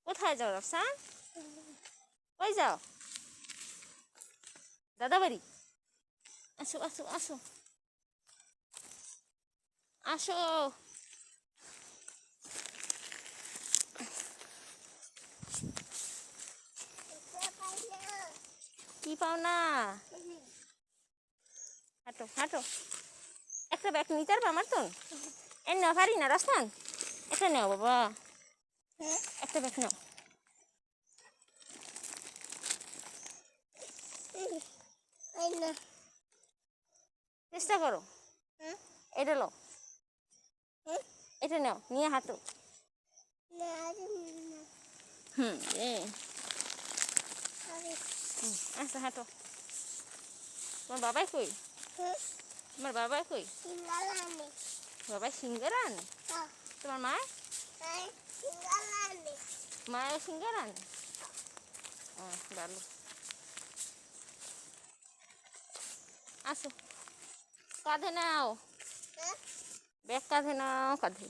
কোথায় যাও রাফসান? কই যাও? দাদা বাড়ি? আসো আসো আসো আসো। কি পাও না? হাঁটো হাঁটো। একটা ব্যাগ নিতে পারবো আমার তো? এ না পারি না রাফসান, একটা নেও বাবা, একটা ব্যাগ নাও। চেষ্টা করো। এটা লো, এটা নাও, নিয়ে হাঁটো। আচ্ছা হাঁটো। তোমার বাবাই কই? তোমার বাবাই কই? বাবাই সিঙ্গারা আনে? তোমার মা? মায়ের সিঙ্গারা আনে? ভালো। আসো, কাঁধে নাও, ব্যাগ কাঁধে নাও, কাঁধে।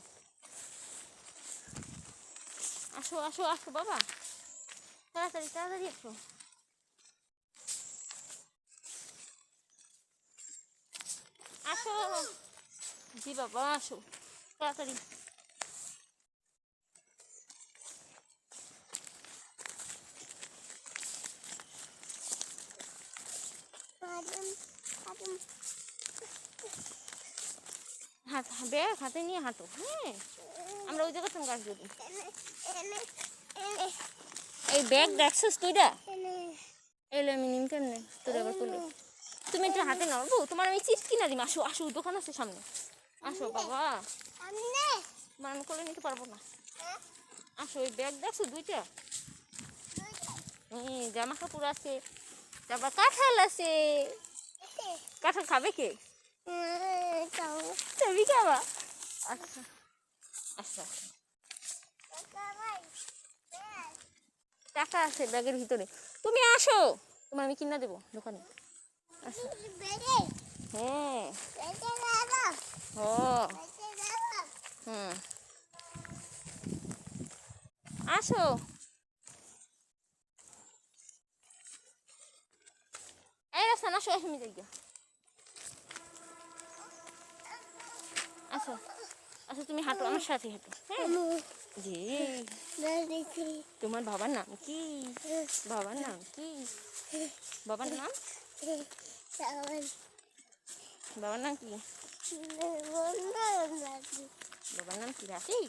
আসো আসো আসো বাবা, তাড়াতাড়ি তাড়াতাড়ি আসো। আসো, জি বাবা আসো তাড়াতাড়ি। ব্যাগ হাতে নিয়ে হাঁটো। হ্যাঁ, আমরা ওই জায়গায় গাছ যদি এই ব্যাগ দেখছিস তুইটা? এলে আমি নিম কেমনে তোর আবার করলে? তুমি একটু হাতে নাও বউ, তোমার আমি চিপস কিনা দিম। আসো আসো, দোকান আছে সামনে, আসো বাবা। তোমার আমি করলে নিতে পারবো না। আসো, ওই ব্যাগ দেখছো দুইটা? জামা কাপড় আছে, তারপর কাঁঠাল আছে। কাঁঠাল খাবে কে? তুমি খাবা? আচ্ছা আচ্ছা, টাকা আছে ব্যাগের ভিতরে, তুমি আসো, তোমার আমি কিনা দেবো দোকানে। আসো। হ্যাঁ ও হুম, আসো। এই রাস্তা না, আসো আসো, আমি যাই। আসো আসো, তুমি হাঁটো আমার সাথে হাঁটো। হ্যাঁ জি। তোমার বাবার নাম কি? বাবার নাম কি? বাবার নাম, বাবার নাম কি? বাবার নাম কি রাখি?